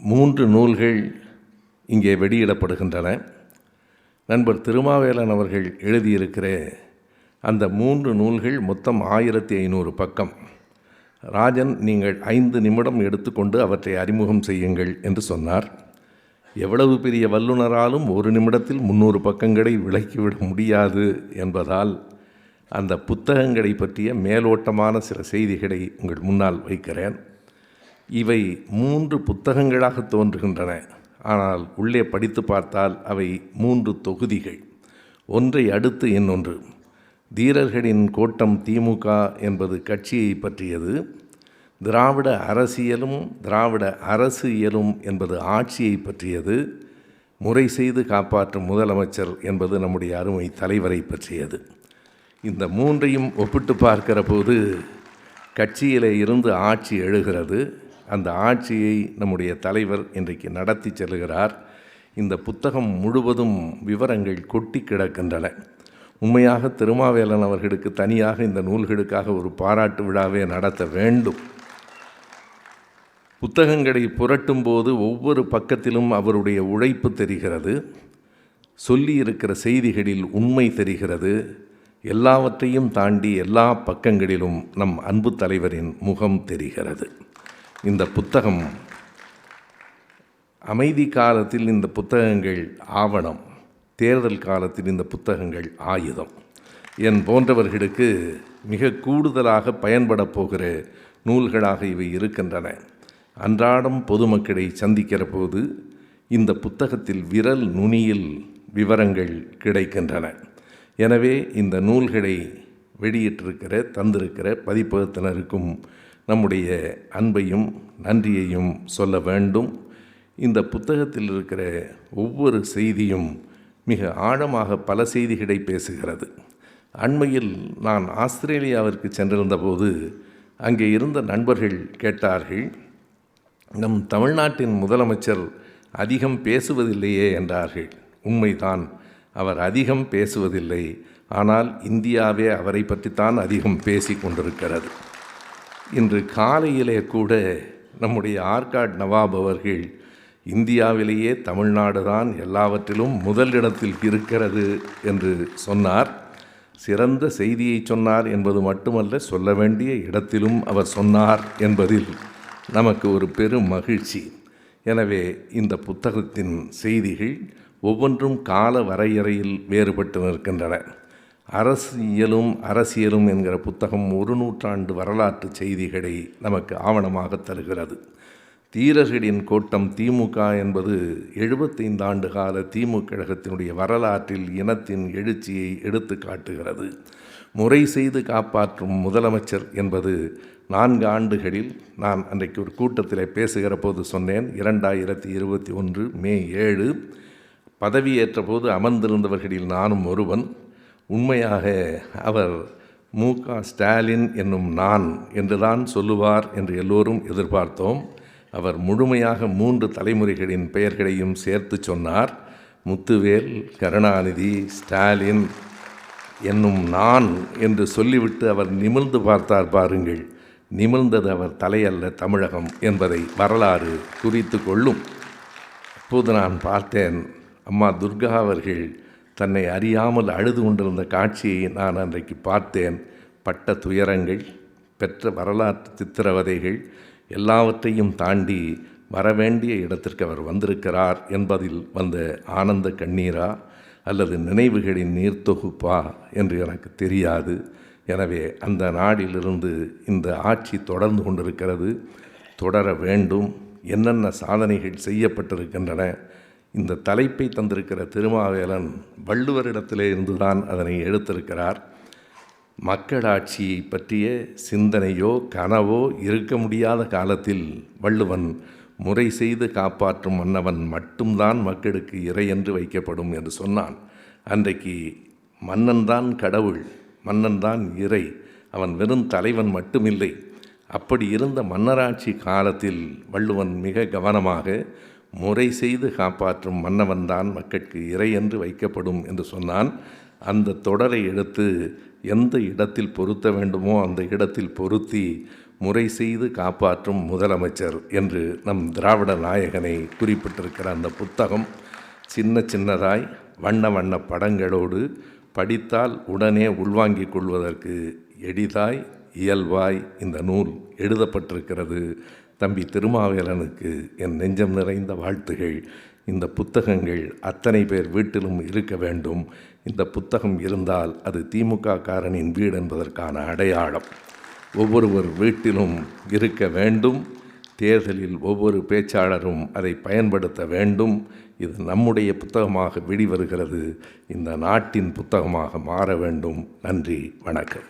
3 நூல்கள் இங்கே வெளியிடப்படுகின்றன. நண்பர் திருமாவேலன் அவர்கள் எழுதியிருக்கிற அந்த 3 நூல்கள் மொத்தம் 1500 பக்கம். ராஜன், நீங்கள் 5 நிமிடம் எடுத்துக்கொண்டு அவற்றை அறிமுகம் செய்யுங்கள் என்று சொன்னார். எவ்வளவு பெரிய வல்லுநராலும் 1 நிமிடத்தில் 300 பக்கங்களை விளக்கிவிட முடியாது என்பதால் அந்த புத்தகங்களை பற்றிய மேலோட்டமான சில செய்திகளை உங்கள் முன்னால் வைக்கிறேன். இவை 3 புத்தகங்களாக தோன்றுகின்றன. ஆனால் உள்ளே படித்து பார்த்தால் அவை 3 தொகுதிகள், ஒன்றை அடுத்து இன்னொன்று. தீரர்களின் கோட்டம் திமுக என்பது கட்சியை பற்றியது. திராவிட அரசியலும் திராவிட அரசு இயலும் என்பது ஆட்சியை பற்றியது. முறை செய்து காப்பாற்றும் முதலமைச்சர் என்பது நம்முடைய அருமை தலைவரை பற்றியது. இந்த 3ஐயும் ஒப்பிட்டு பார்க்கிற போது கட்சியிலே இருந்து ஆட்சி எழுகிறது. அந்த ஆட்சியை நம்முடைய தலைவர் இன்றைக்கு நடத்தி செல்கிறார். இந்த புத்தகம் முழுவதும் விவரங்கள் கொட்டி கிடக்கின்றன. உண்மையாக திருமாவேலன் அவர்களுக்கு தனியாக இந்த நூல்களுக்காக ஒரு பாராட்டு விழாவே நடத்த வேண்டும். புத்தகங்களை புரட்டும் போது ஒவ்வொரு பக்கத்திலும் அவருடைய உழைப்பு தெரிகிறது. சொல்லியிருக்கிற செய்திகளில் உண்மை தெரிகிறது. எல்லாவற்றையும் தாண்டி எல்லா பக்கங்களிலும் நம் அன்பு தலைவரின் முகம் தெரிகிறது. இந்த புத்தகம் அமைதி காலத்தில் இந்த புத்தகங்கள் ஆவணம், தேர்தல் காலத்தில் இந்த புத்தகங்கள் ஆயுதம். என் போன்றவர்களுக்கு மிக கூடுதலாக பயன்பட போகிற நூல்களாக இவை இருக்கின்றன. அன்றாடம் பொதுமக்களை சந்திக்கிற போது இந்த புத்தகத்தில் விரல் நுனியில் விவரங்கள் கிடைக்கின்றன. எனவே இந்த நூல்களை தந்திருக்கிற பதிப்பகத்தினருக்கும் நம்முடைய அன்பையும் நன்றியையும் சொல்ல வேண்டும். இந்த புத்தகத்தில் இருக்கிற ஒவ்வொரு செய்தியும் மிக ஆழமாக பல செய்திகளை பேசுகிறது. அண்மையில் நான் ஆஸ்திரேலியாவிற்கு சென்றிருந்தபோது அங்கே இருந்த நண்பர்கள் கேட்டார்கள், நம் தமிழ்நாட்டின் முதலமைச்சர் அதிகம் பேசுவதில்லையே என்றார்கள். உண்மைதான், அவர் அதிகம் பேசுவதில்லை. ஆனால் இந்தியாவே அவரை பற்றித்தான் அதிகம் பேசி கொண்டிருக்கிறது. இன்று காலையிலே கூட நம்முடைய ஆற்காடு நவாப் அவர்கள் இந்தியாவிலேயே தமிழ்நாடு தான் எல்லாவற்றிலும் முதலிடத்தில் இருக்கிறது என்று சொன்னார். சிறந்த செய்தியை சொன்னார் என்பது மட்டுமல்ல, சொல்ல வேண்டிய இடத்திலும் அவர் சொன்னார் என்பதில் நமக்கு ஒரு பெரும் மகிழ்ச்சி. எனவே இந்த புத்தகத்தின் செய்திகள் ஒவ்வொன்றும் கால வரையறையில் வேறுபட்டு நிற்கின்றன. அரசியலும் என்கிற புத்தகம் 1 நூற்றாண்டு வரலாற்று செய்திகளை நமக்கு ஆவணமாக தருகிறது. தீரர்களின் கோட்டம் திமுக என்பது 75 ஆண்டு கால திமுக கழகத்தினுடைய வரலாற்றில் இனத்தின் எழுச்சியை எடுத்து காட்டுகிறது. முறை செய்து காப்பாற்றும் முதலமைச்சர் என்பது 4 ஆண்டுகளில், நான் அன்றைக்கு ஒரு கூட்டத்தில் பேசுகிற போது சொன்னேன், 2021 மே 7 பதவியேற்ற போது அமர்ந்திருந்தவர்களில் நானும் ஒருவன். உண்மையாக அவர் மு.க. ஸ்டாலின் என்னும் நான் என்றுதான் சொல்லுவார் என்று எல்லோரும் எதிர்பார்த்தோம். அவர் முழுமையாக 3 தலைமுறைகளின் பெயர்களையும் சேர்த்து சொன்னார். முத்துவேல், கருணாநிதி, ஸ்டாலின் என்னும் நான் என்று சொல்லிவிட்டு அவர் நிமிர்ந்து பார்த்தார். பாருங்கள், நிமிர்ந்தது அவர் தலையல்ல, தமிழகம் என்பதை வரலாறு குறித்து கொள்ளும். அப்போது நான் பார்த்தேன், அம்மா துர்கா அவர்கள் தன்னை அறியாமல் அழுது கொண்டிருந்த காட்சியை நான் அன்றைக்கு பார்த்தேன். பட்ட துயரங்கள், பெற்ற வரலாற்று சித்திரவதைகள் எல்லாவற்றையும் தாண்டி வரவேண்டிய இடத்திற்கு அவர் வந்திருக்கிறார் என்பதில் வந்த ஆனந்த கண்ணீரா அல்லது நினைவுகளின் நீர்த்தொகுப்பா என்று எனக்கு தெரியாது. எனவே அந்த நாடிலிருந்து இந்த ஆட்சி தொடர்ந்து கொண்டிருக்கிறது, தொடர வேண்டும். என்னென்ன சாதனைகள் செய்யப்பட்டிருக்கின்றன. இந்த தலைப்பை தந்திருக்கிற திருமாவேலன் வள்ளுவரிடத்திலே இருந்துதான் அதனை எடுத்திருக்கிறார். மக்களாட்சியை பற்றிய சிந்தனையோ கனவோ இருக்க முடியாத காலத்தில் வள்ளுவன் முறை செய்து காப்பாற்றும் மன்னவன் மட்டும்தான் மக்களுக்கு இறை என்று வைக்கப்படும் என்று சொன்னான். அன்றைக்கு மன்னன்தான் கடவுள், மன்னன்தான் இறை, அவன் வெறும் தலைவன் மட்டுமில்லை. அப்படி இருந்த மன்னராட்சி காலத்தில் வள்ளுவன் மிக கவனமாக முறை செய்து காப்பாற்றும் மன்னவன்தான் மக்களுக்கு இறை என்று வைக்கப்படும் என்று சொன்னான். அந்த தொடரை எடுத்து எந்த இடத்தில் பொருத்த வேண்டுமோ அந்த இடத்தில் பொருத்தி முறை செய்து காப்பாற்றும் முதலமைச்சர் என்று நம் திராவிட நாயகனை குறிப்பிட்டிருக்கிற அந்த புத்தகம் சின்னதாய் வண்ண வண்ண படங்களோடு படித்தால் உடனே உள்வாங்கிக் கொள்வதற்கு எளிதாய் இயல்பாய் இந்த நூல் எழுதப்பட்டிருக்கிறது. தம்பி திருமாவேலனுக்கு என் நெஞ்சம் நிறைந்த வாழ்த்துகள். இந்த புத்தகங்கள் அத்தனை பேர் வீட்டிலும் இருக்க வேண்டும். இந்த புத்தகம் இருந்தால் அது திமுக காரனின் வீடு என்பதற்கான அடையாளம். ஒவ்வொருவர் வீட்டிலும் இருக்க வேண்டும். தேர்தலில் ஒவ்வொரு பேச்சாளரும் அதை பயன்படுத்த வேண்டும். இது நம்முடைய புத்தகமாக வெளிவருகிறது. இந்த நாட்டின் புத்தகமாக மாற வேண்டும். நன்றி, வணக்கம்.